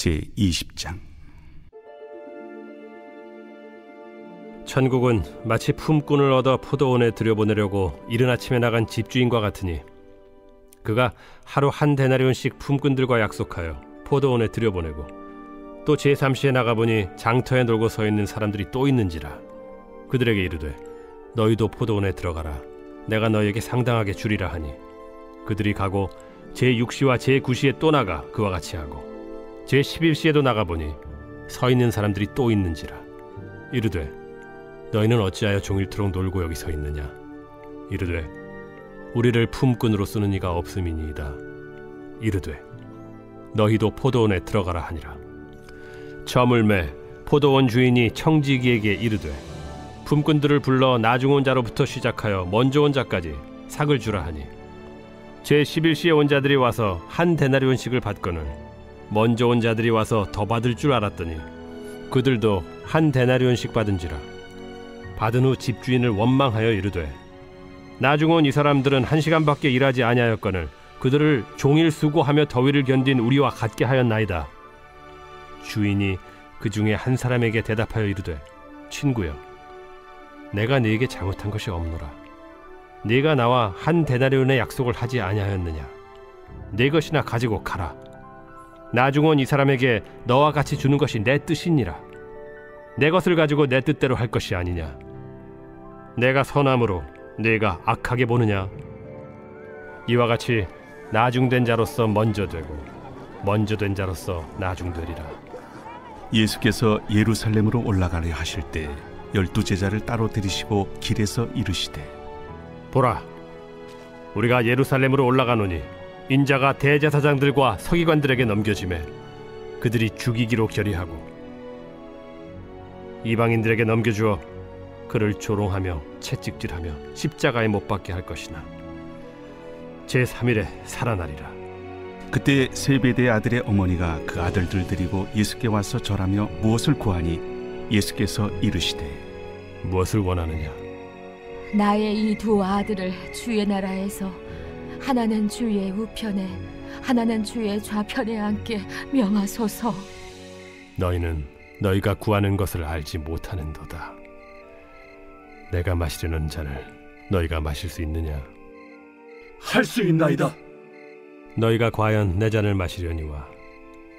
제20장. 천국은 마치 품꾼을 얻어 포도원에 들여보내려고 이른 아침에 나간 집주인과 같으니 그가 하루 한 데나리온씩 품꾼들과 약속하여 포도원에 들여보내고 또 제3시에 나가보니 장터에 놀고 서 있는 사람들이 또 있는지라 그들에게 이르되 너희도 포도원에 들어가라. 내가 너희에게 상당하게 주리라 하니 그들이 가고 제6시와 제9시에 또 나가 그와 같이 하고 제11시에도 나가보니 서 있는 사람들이 또 있는지라. 이르되 너희는 어찌하여 종일토록 놀고 여기 서 있느냐. 이르되 우리를 품꾼으로 쓰는 이가 없음이니이다. 이르되 너희도 포도원에 들어가라 하니라. 저물매 포도원 주인이 청지기에게 이르되 품꾼들을 불러 나중 온 자로부터 시작하여 먼저 온 자까지 삭을 주라 하니 제11시에 온 자들이 와서 한 데나리온씩을 받거늘 먼저 온 자들이 와서 더 받을 줄 알았더니 그들도 한 데나리온씩 받은지라. 받은 후 집주인을 원망하여 이르되 나중 온 이 사람들은 1시간밖에 일하지 아니하였거늘 그들을 종일 수고하며 더위를 견딘 우리와 같게 하였나이다. 주인이 그 중에 한 사람에게 대답하여 이르되 친구여, 내가 네게 잘못한 것이 없노라. 네가 나와 한 데나리온의 약속을 하지 아니하였느냐. 네 것이나 가지고 가라. 나중 온 이 사람에게 너와 같이 주는 것이 내 뜻이니라. 내 것을 가지고 내 뜻대로 할 것이 아니냐. 내가 선함으로 네가 악하게 보느냐. 이와 같이 나중된 자로서 먼저 되고 먼저 된 자로서 나중되리라. 예수께서 예루살렘으로 올라가려 하실 때 12제자를 따로 들이시고 길에서 이르시되 보라, 우리가 예루살렘으로 올라가노니 인자가 대제사장들과 서기관들에게 넘겨지매 그들이 죽이기로 결의하고 이방인들에게 넘겨주어 그를 조롱하며 채찍질하며 십자가에 못 박게 할 것이나 제3일에 살아나리라. 그때 세베대의 아들의 어머니가 그 아들들 데리고 예수께 와서 절하며 무엇을 구하니 예수께서 이르시되 무엇을 원하느냐. 나의 이 두 아들을 주의 나라에서 하나는 주의 우편에 하나는 주의 좌편에 앉게 명하소서. 너희는 너희가 구하는 것을 알지 못하는도다. 내가 마시려는 잔을 너희가 마실 수 있느냐. 할 수 있나이다. 너희가 과연 내 잔을 마시려니와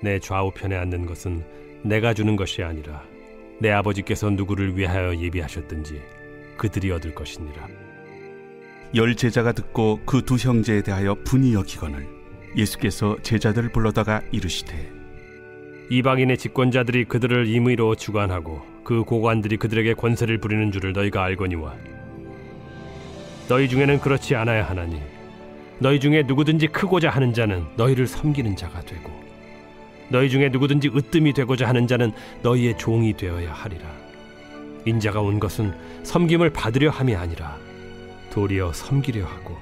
내 좌우편에 앉는 것은 내가 주는 것이 아니라 내 아버지께서 누구를 위하여 예비하셨든지 그들이 얻을 것이니라. 10제자가 듣고 그 두 형제에 대하여 분이 여기거늘 예수께서 제자들을 불러다가 이르시되 이방인의 집권자들이 그들을 임의로 주관하고 그 고관들이 그들에게 권세를 부리는 줄을 너희가 알거니와 너희 중에는 그렇지 않아야 하나니 너희 중에 누구든지 크고자 하는 자는 너희를 섬기는 자가 되고 너희 중에 누구든지 으뜸이 되고자 하는 자는 너희의 종이 되어야 하리라. 인자가 온 것은 섬김을 받으려 함이 아니라 도리어 섬기려 하고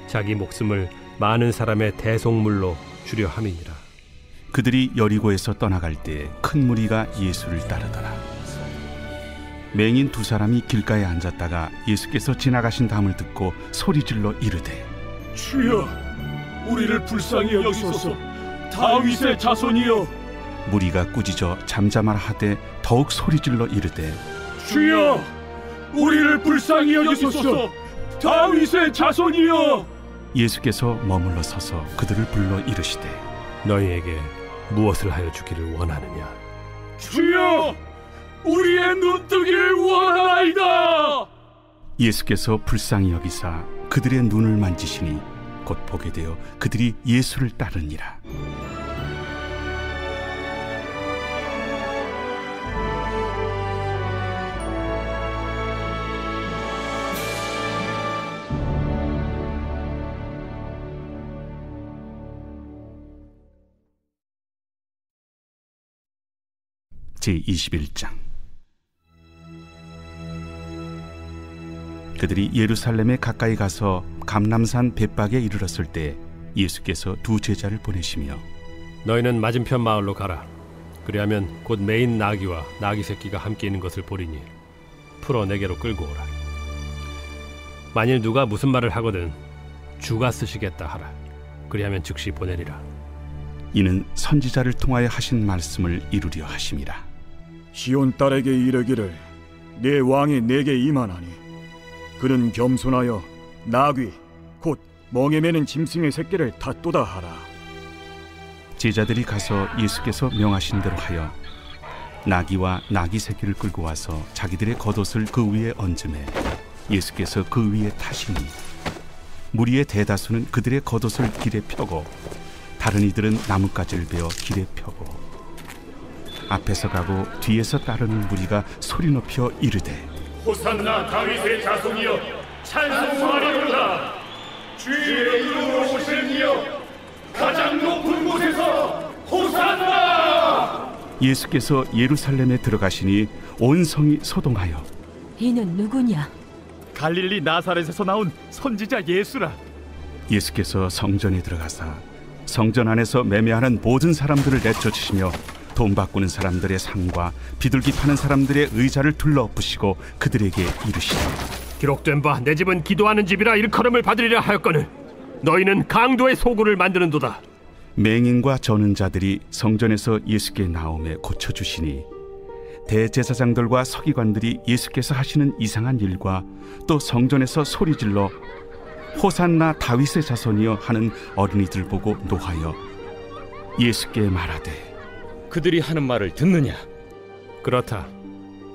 자기 목숨을 많은 사람의 대속물로 주려 함이니라. 그들이 여리고에서 떠나갈 때 큰 무리가 예수를 따르더라. 맹인 두 사람이 길가에 앉았다가 예수께서 지나가신 다음을 듣고 소리질러 이르되 주여, 우리를 불쌍히 여기소서. 다윗의 자손이여. 무리가 꾸짖어 잠잠하라 하되 더욱 소리질러 이르되 주여, 우리를 불쌍히 여기소서. 다윗의 자손이여. 예수께서 머물러 서서 그들을 불러 이르시되 너희에게 무엇을 하여 주기를 원하느냐. 주여, 우리의 눈뜨기를 원하나이다. 예수께서 불쌍히 여기사 그들의 눈을 만지시니 곧 보게 되어 그들이 예수를 따르니라. 제21장. 그들이 예루살렘에 가까이 가서 감람산 벳박에 이르렀을 때 예수께서 두 제자를 보내시며 너희는 맞은편 마을로 가라. 그리하면 곧 매인 나귀와 나귀 새끼가 함께 있는 것을 보리니 풀어 내게로 끌고 오라. 만일 누가 무슨 말을 하거든 주가 쓰시겠다 하라. 그리하면 즉시 보내리라. 이는 선지자를 통하여 하신 말씀을 이루려 하심이라. 시온 딸에게 이르기를 내 왕이 내게 임하나니 그는 겸손하여 나귀 곧 멍에 매는 짐승의 새끼를 닫도다 하라. 제자들이 가서 예수께서 명하신 대로 하여 나귀와 나귀 새끼를 끌고 와서 자기들의 겉옷을 그 위에 얹음에 예수께서 그 위에 타시니 무리의 대다수는 그들의 겉옷을 길에 펴고 다른 이들은 나뭇가지를 베어 길에 펴고 앞에서 가고 뒤에서 따르는 무리가 소리 높여 이르되 호산나 다윗의 자손이여 찬송하리로다. 주의 이름으로 오시는 이여 가장 높은 곳에서 호산나. 예수께서 예루살렘에 들어가시니 온 성이 소동하여 이는 누구냐? 갈릴리 나사렛에서 나온 선지자 예수라. 예수께서 성전에 들어가사 성전 안에서 매매하는 모든 사람들을 내쫓으시며 돈 바꾸는 사람들의 상과 비둘기 파는 사람들의 의자를 둘러엎으시고 그들에게 이르시되 기록된 바 내 집은 기도하는 집이라 일컬음을 받으리라 하였거늘 너희는 강도의 소굴을 만드는도다. 맹인과 저는 자들이 성전에서 예수께 나오매 고쳐주시니 대제사장들과 서기관들이 예수께서 하시는 이상한 일과 또 성전에서 소리질러 호산나 다윗의 자손이여 하는 어린이들 보고 노하여 예수께 말하되 그들이 하는 말을 듣느냐? 그렇다.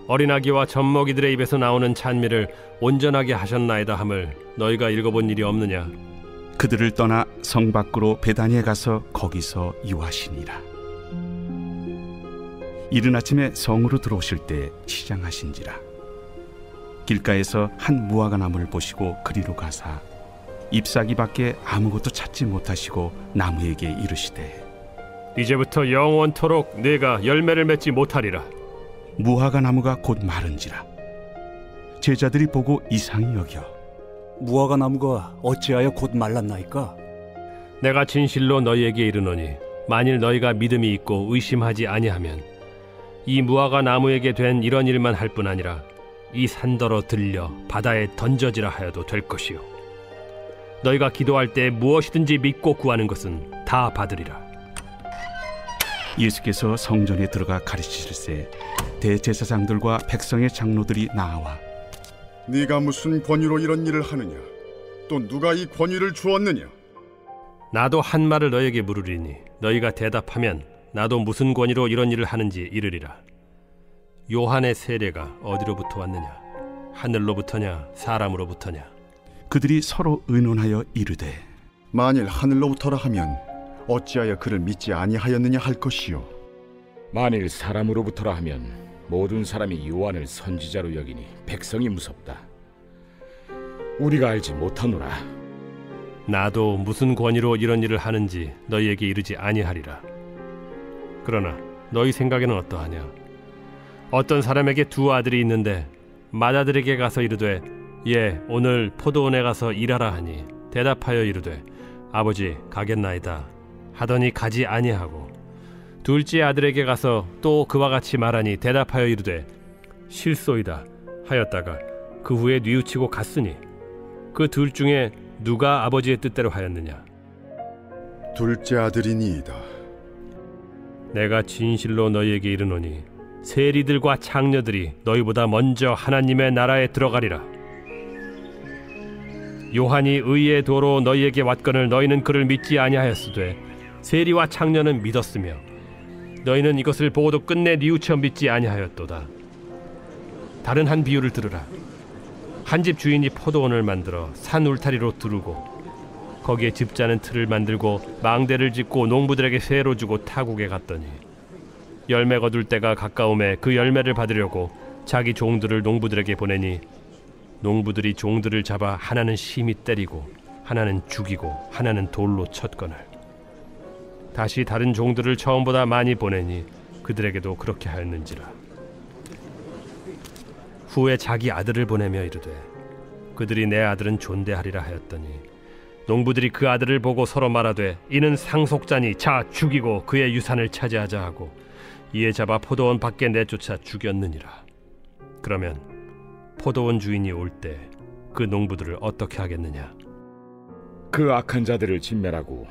어린아기와 젖먹이들의 입에서 나오는 찬미를 온전하게 하셨나이다 함을 너희가 읽어본 일이 없느냐? 그들을 떠나 성 밖으로 베다니에 가서 거기서 유하시니라. 이른 아침에 성으로 들어오실 때 시장하신지라. 길가에서 한 무화과 나무를 보시고 그리로 가사 잎사귀밖에 아무것도 찾지 못하시고 나무에게 이르시되 이제부터 영원토록 네가 열매를 맺지 못하리라. 무화과 나무가 곧 마른지라. 제자들이 보고 이상히 여겨 무화과 나무가 어찌하여 곧 말랐나이까? 내가 진실로 너희에게 이르노니 만일 너희가 믿음이 있고 의심하지 아니하면 이 무화과 나무에게 된 이런 일만 할 뿐 아니라 이 산더러 들려 바다에 던져지라 하여도 될 것이요 너희가 기도할 때 무엇이든지 믿고 구하는 것은 다 받으리라. 예수께서 성전에 들어가 가르치실세 대제사장들과 백성의 장로들이 나와 네가 무슨 권위로 이런 일을 하느냐? 또 누가 이 권위를 주었느냐? 나도 한 말을 너희에게 물으리니 너희가 대답하면 나도 무슨 권위로 이런 일을 하는지 이르리라. 요한의 세례가 어디로부터 왔느냐? 하늘로부터냐 사람으로부터냐? 그들이 서로 의논하여 이르되 만일 하늘로부터라 하면 어찌하여 그를 믿지 아니하였느냐 할 것이요 만일 사람으로부터라 하면 모든 사람이 요한을 선지자로 여기니 백성이 무섭다. 우리가 알지 못하노라. 나도 무슨 권위로 이런 일을 하는지 너희에게 이르지 아니하리라. 그러나 너희 생각에는 어떠하냐? 어떤 사람에게 두 아들이 있는데 맏아들에게 가서 이르되 예 오늘 포도원에 가서 일하라 하니 대답하여 이르되 아버지 가겠나이다 하더니 가지 아니하고 둘째 아들에게 가서 또 그와 같이 말하니 대답하여 이르되 실소이다 하였다가 그 후에 뉘우치고 갔으니 그 둘 중에 누가 아버지의 뜻대로 하였느냐? 둘째 아들이니이다. 내가 진실로 너희에게 이르노니 세리들과 창녀들이 너희보다 먼저 하나님의 나라에 들어가리라. 요한이 의의 도로 너희에게 왔거늘 너희는 그를 믿지 아니하였으되 세리와 창녀는 믿었으며 너희는 이것을 보고도 끝내 뉘우쳐 믿지 아니하였도다. 다른 한 비유를 들으라. 한 집 주인이 포도원을 만들어 산 울타리로 두르고 거기에 집자는 틀을 만들고 망대를 짓고 농부들에게 세로 주고 타국에 갔더니 열매 거둘 때가 가까움에 그 열매를 받으려고 자기 종들을 농부들에게 보내니 농부들이 종들을 잡아 하나는 심히 때리고 하나는 죽이고 하나는 돌로 쳤거늘 다시 다른 종들을 처음보다 많이 보내니 그들에게도 그렇게 하였는지라. 후에 자기 아들을 보내며 이르되 그들이 내 아들은 존대하리라 하였더니 농부들이 그 아들을 보고 서로 말하되 이는 상속자니 자 죽이고 그의 유산을 차지하자 하고 이에 잡아 포도원 밖에 내쫓아 죽였느니라. 그러면 포도원 주인이 올 때 그 농부들을 어떻게 하겠느냐? 그 악한 자들을 진멸하고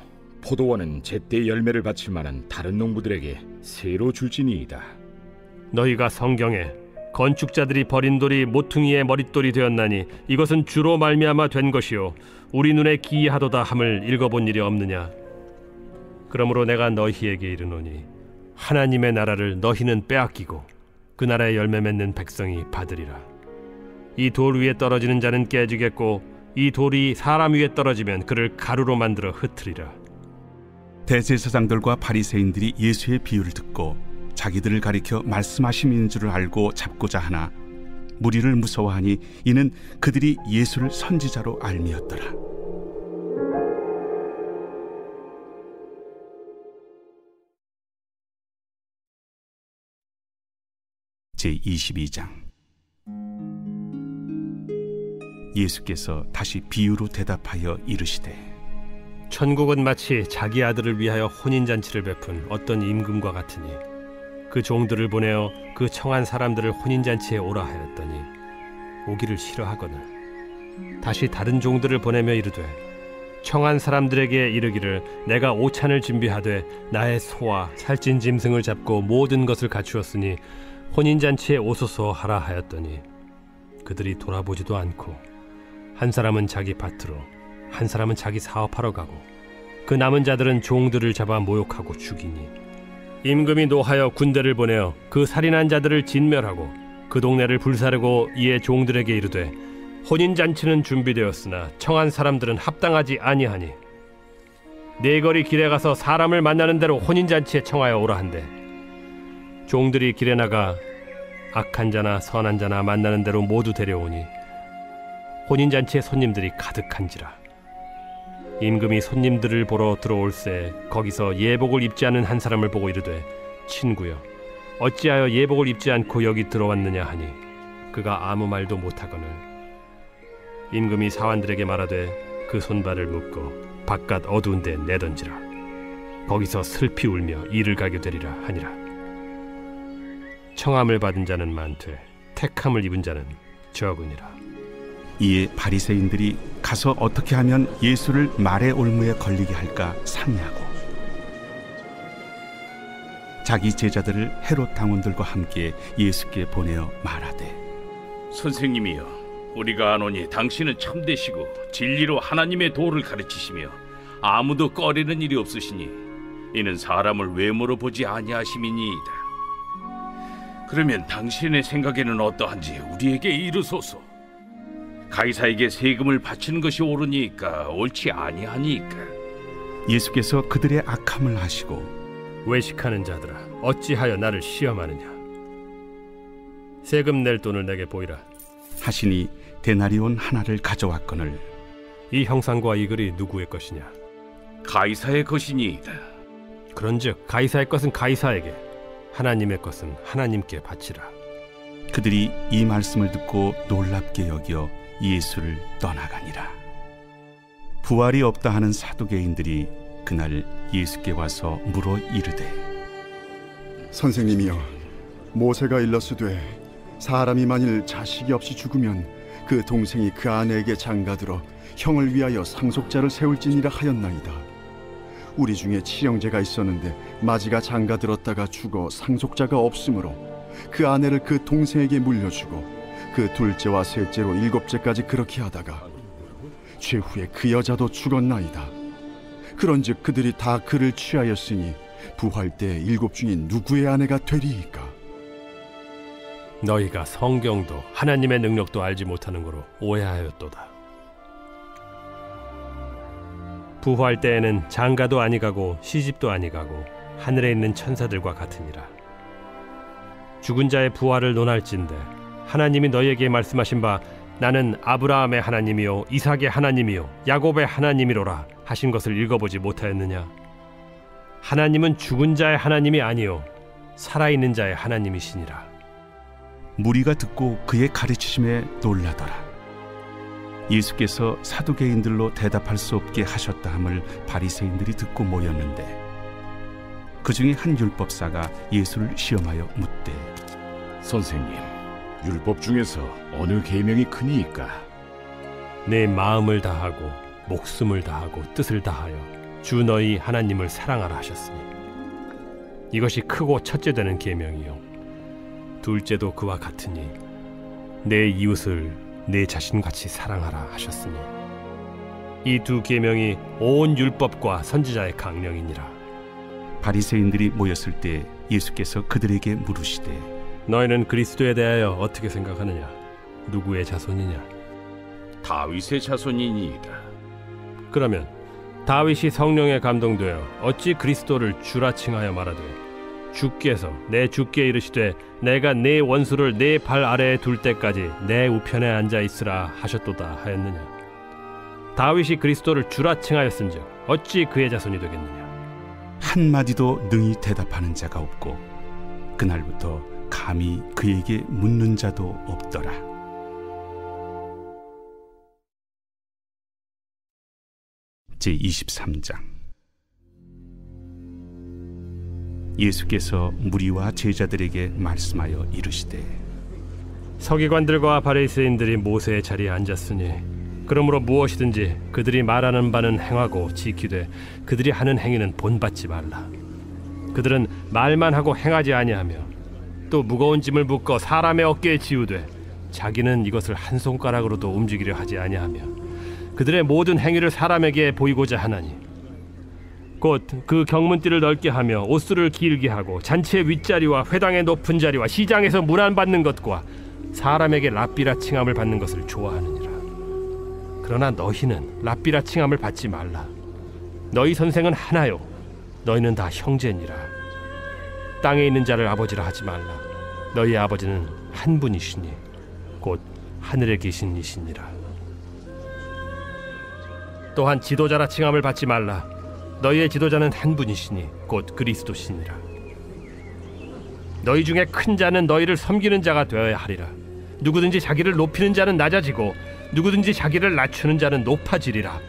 포도원은 제때 열매를 바칠 만한 다른 농부들에게 새로 줄지니이다. 너희가 성경에 건축자들이 버린 돌이 모퉁이의 머릿돌이 되었나니 이것은 주로 말미암아 된 것이요 우리 눈에 기이하도다 함을 읽어본 일이 없느냐. 그러므로 내가 너희에게 이르노니 하나님의 나라를 너희는 빼앗기고 그 나라의 열매 맺는 백성이 받으리라. 이 돌 위에 떨어지는 자는 깨지겠고 이 돌이 사람 위에 떨어지면 그를 가루로 만들어 흩으리라. 대제사장들과 바리새인들이 예수의 비유를 듣고 자기들을 가리켜 말씀하심인 줄을 알고 잡고자 하나 무리를 무서워하니 이는 그들이 예수를 선지자로 알미었더라. 제22장. 예수께서 다시 비유로 대답하여 이르시되 천국은 마치 자기 아들을 위하여 혼인잔치를 베푼 어떤 임금과 같으니 그 종들을 보내어 그 청한 사람들을 혼인잔치에 오라 하였더니 오기를 싫어하거늘 다시 다른 종들을 보내며 이르되 청한 사람들에게 이르기를 내가 오찬을 준비하되 나의 소와 살찐 짐승을 잡고 모든 것을 갖추었으니 혼인잔치에 오소서 하라 하였더니 그들이 돌아보지도 않고 한 사람은 자기 밭으로 한 사람은 자기 사업하러 가고 그 남은 자들은 종들을 잡아 모욕하고 죽이니 임금이 노하여 군대를 보내어 그 살인한 자들을 진멸하고 그 동네를 불사르고 이에 종들에게 이르되 혼인잔치는 준비되었으나 청한 사람들은 합당하지 아니하니 네 거리 길에 가서 사람을 만나는 대로 혼인잔치에 청하여 오라 한대 종들이 길에 나가 악한 자나 선한 자나 만나는 대로 모두 데려오니 혼인잔치에 손님들이 가득한지라. 임금이 손님들을 보러 들어올새 거기서 예복을 입지 않은 한 사람을 보고 이르되 친구여 어찌하여 예복을 입지 않고 여기 들어왔느냐 하니 그가 아무 말도 못하거늘 임금이 사환들에게 말하되 그 손발을 묶고 바깥 어두운 데 내던지라. 거기서 슬피 울며 이를 가게 되리라 하니라. 청함을 받은 자는 많되 택함을 입은 자는 적으니라. 이에 바리새인들이 가서 어떻게 하면 예수를 말의 올무에 걸리게 할까 상의하고 자기 제자들을 헤롯 당원들과 함께 예수께 보내어 말하되 선생님이여 우리가 아노니 당신은 참되시고 진리로 하나님의 도를 가르치시며 아무도 꺼리는 일이 없으시니 이는 사람을 외모로 보지 아니하심이니이다. 그러면 당신의 생각에는 어떠한지 우리에게 이르소서. 가이사에게 세금을 바치는 것이 옳으니까 옳지 아니하니까. 예수께서 그들의 악함을 아시고 외식하는 자들아 어찌하여 나를 시험하느냐. 세금 낼 돈을 내게 보이라 하시니 데나리온 하나를 가져왔거늘 이 형상과 이 글이 누구의 것이냐. 가이사의 것이니이다. 그런즉 가이사의 것은 가이사에게 하나님의 것은 하나님께 바치라. 그들이 이 말씀을 듣고 놀랍게 여겨 예수를 떠나가니라. 부활이 없다 하는 사두개인들이 그날 예수께 와서 물어 이르되 선생님이여 모세가 일렀으되 사람이 만일 자식이 없이 죽으면 그 동생이 그 아내에게 장가들어 형을 위하여 상속자를 세울지니라 하였나이다. 우리 중에 칠형제가 있었는데 마지가 장가들었다가 죽어 상속자가 없으므로 그 아내를 그 동생에게 물려주고 그 둘째와 셋째로 일곱째까지 그렇게 하다가 최후에 그 여자도 죽었나이다. 그런즉 그들이 다 그를 취하였으니 부활 때 일곱 중에 누구의 아내가 되리이까? 너희가 성경도 하나님의 능력도 알지 못하는 거로 오해하였도다. 부활 때에는 장가도 아니가고 시집도 아니가고 하늘에 있는 천사들과 같으니라. 죽은 자의 부활을 논할진대 하나님이 너희에게 말씀하신 바 나는 아브라함의 하나님이요 이삭의 하나님이요 야곱의 하나님이로라 하신 것을 읽어보지 못하였느냐. 하나님은 죽은 자의 하나님이 아니요 살아있는 자의 하나님이시니라. 무리가 듣고 그의 가르치심에 놀라더라. 예수께서 사두개인들로 대답할 수 없게 하셨다 함을 바리새인들이 듣고 모였는데 그 중에 한 율법사가 예수를 시험하여 묻되 선생님 율법 중에서 어느 계명이 크니이까? 내 마음을 다하고 목숨을 다하고 뜻을 다하여 주 너희 하나님을 사랑하라 하셨으니 이것이 크고 첫째 되는 계명이요 둘째도 그와 같으니 내 이웃을 내 자신같이 사랑하라 하셨으니 이 두 계명이 온 율법과 선지자의 강령이니라. 바리새인들이 모였을 때 예수께서 그들에게 물으시되 너희는 그리스도에 대하여 어떻게 생각하느냐? 누구의 자손이냐? 다윗의 자손이니이다. 그러면 다윗이 성령에 감동되어 어찌 그리스도를 주라 칭하여 말하되 주께서 내 주께 이르시되 내가 네 원수를 네 발 아래에 둘 때까지 내 우편에 앉아 있으라 하셨도다 하였느냐? 다윗이 그리스도를 주라 칭하였은즉 어찌 그의 자손이 되겠느냐? 한마디도 능히 대답하는 자가 없고 그날부터 감히 그에게 묻는 자도 없더라. 제23장. 예수께서 무리와 제자들에게 말씀하여 이르시되 서기관들과 바리새인들이 모세의 자리에 앉았으니 그러므로 무엇이든지 그들이 말하는 바는 행하고 지키되 그들이 하는 행위는 본받지 말라. 그들은 말만 하고 행하지 아니하며 또 무거운 짐을 묶어 사람의 어깨에 지우되 자기는 이것을 한 손가락으로도 움직이려 하지 아니하며 그들의 모든 행위를 사람에게 보이고자 하나니 곧 그 경문띠를 넓게 하며 옷수를 길게 하고 잔치의 윗자리와 회당의 높은 자리와 시장에서 문안받는 것과 사람에게 랍비라 칭함을 받는 것을 좋아하느니라. 그러나 너희는 랍비라 칭함을 받지 말라. 너희 선생은 하나요 너희는 다 형제니라. 땅에 있는 자를 아버지라 하지 말라. 너희 아버지는 한 분이시니 곧 하늘에 계신 이시니라. 또한 지도자라 칭함을 받지 말라. 너희의 지도자는 한 분이시니 곧 그리스도시니라. 너희 중에 큰 자는 너희를 섬기는 자가 되어야 하리라. 누구든지 자기를 높이는 자는 낮아지고 누구든지 자기를 낮추는 자는 높아지리라.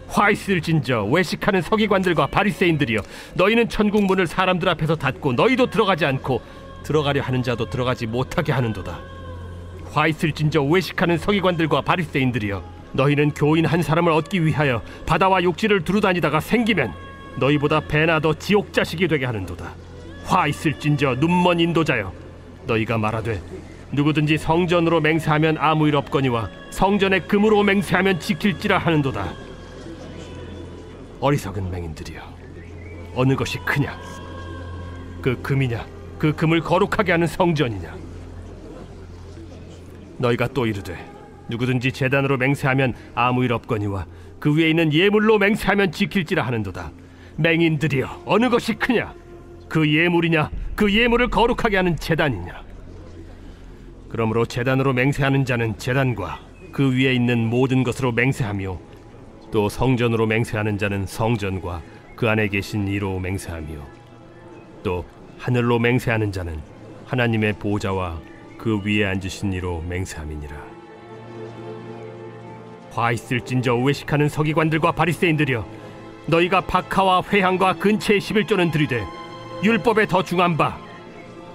화 있을진저 외식하는 서기관들과 바리새인들이여, 너희는 천국 문을 사람들 앞에서 닫고 너희도 들어가지 않고 들어가려 하는 자도 들어가지 못하게 하는도다. 화 있을진저 외식하는 서기관들과 바리새인들이여, 너희는 교인 한 사람을 얻기 위하여 바다와 육지를 두루다니다가 생기면 너희보다 배나 더 지옥 자식이 되게 하는도다. 화 있을진저 눈먼 인도자여, 너희가 말하되 누구든지 성전으로 맹세하면 아무 일 없거니와 성전에 금으로 맹세하면 지킬지라 하는도다. 어리석은 맹인들이여, 어느 것이 크냐? 그 금이냐? 그 금을 거룩하게 하는 성전이냐? 너희가 또 이르되 누구든지 제단으로 맹세하면 아무 일 없거니와 그 위에 있는 예물로 맹세하면 지킬지라 하는도다. 맹인들이여, 어느 것이 크냐? 그 예물이냐? 그 예물을 거룩하게 하는 제단이냐? 그러므로 제단으로 맹세하는 자는 제단과 그 위에 있는 모든 것으로 맹세하며, 또 성전으로 맹세하는 자는 성전과 그 안에 계신 이로 맹세하며, 또 하늘로 맹세하는 자는 하나님의 보좌와 그 위에 앉으신 이로 맹세함이니라. 화 있을진저 외식하는 서기관들과 바리새인들이여, 너희가 박하와 회향과 근체의 11조는 들이되 율법에 더 중한 바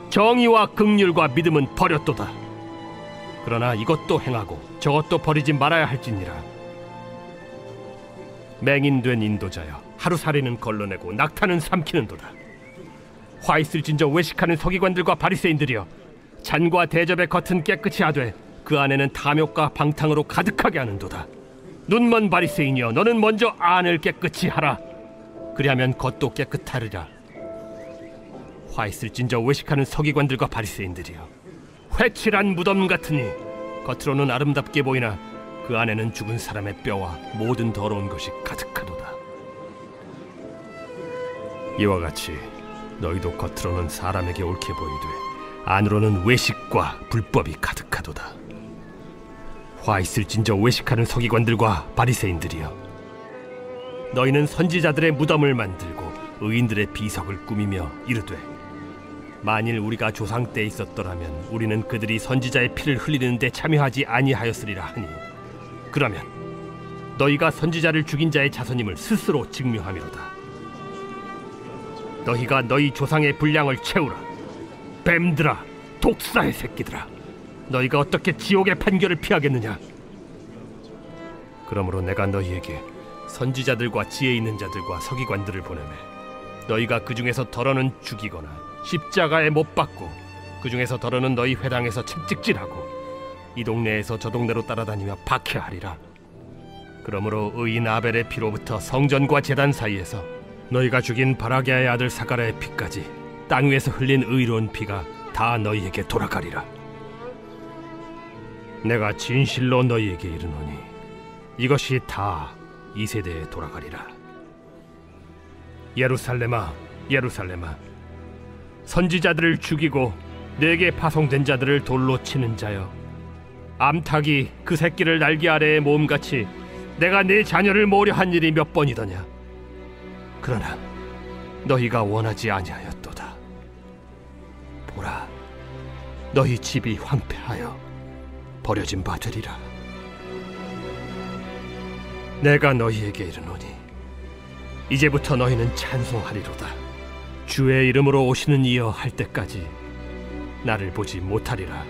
정의와 긍휼과 믿음은 버렸도다. 그러나 이것도 행하고 저것도 버리지 말아야 할지니라. 맹인된 인도자여, 하루살이는 걸러내고 낙타는 삼키는도다. 화 있을진저 외식하는 서기관들과 바리새인들이여, 잔과 대접의 겉은 깨끗이 하되 그 안에는 탐욕과 방탕으로 가득하게 하는도다. 눈먼 바리새인이여, 너는 먼저 안을 깨끗이 하라. 그리하면 겉도 깨끗하리라. 화 있을진저 외식하는 서기관들과 바리새인들이여, 회칠한 무덤 같으니 겉으로는 아름답게 보이나 그 안에는 죽은 사람의 뼈와 모든 더러운 것이 가득하도다. 이와 같이 너희도 겉으로는 사람에게 옳게 보이되 안으로는 외식과 불법이 가득하도다. 화 있을진저 외식하는 서기관들과 바리새인들이여, 너희는 선지자들의 무덤을 만들고 의인들의 비석을 꾸미며 이르되 만일 우리가 조상 때 있었더라면 우리는 그들이 선지자의 피를 흘리는 데 참여하지 아니하였으리라 하니, 그러면 너희가 선지자를 죽인 자의 자손임을 스스로 증명하미로다. 너희가 너희 조상의 분량을 채우라. 뱀들아, 독사의 새끼들아, 너희가 어떻게 지옥의 판결을 피하겠느냐? 그러므로 내가 너희에게 선지자들과 지혜 있는 자들과 서기관들을 보내매 너희가 그 중에서 덜어는 죽이거나 십자가에 못 박고 그 중에서 덜어는 너희 회당에서 책찍질하고 이 동네에서 저 동네로 따라다니며 박해하리라. 그러므로 의인 아벨의 피로부터 성전과 제단 사이에서 너희가 죽인 바라게아의 아들 사가랴의 피까지 땅 위에서 흘린 의로운 피가 다 너희에게 돌아가리라. 내가 진실로 너희에게 이르노니 이것이 다 이 세대에 돌아가리라. 예루살렘아, 예루살렘아, 선지자들을 죽이고 내게 파송된 자들을 돌로 치는 자여, 암탉이 그 새끼를 날개 아래에 모음같이 내가 네 자녀를 모으려 한 일이 몇 번이더냐. 그러나 너희가 원하지 아니하였도다. 보라, 너희 집이 황폐하여 버려진 바 되리라. 내가 너희에게 이르노니 이제부터 너희는 찬송하리로다. 주의 이름으로 오시는 이여 할 때까지 나를 보지 못하리라.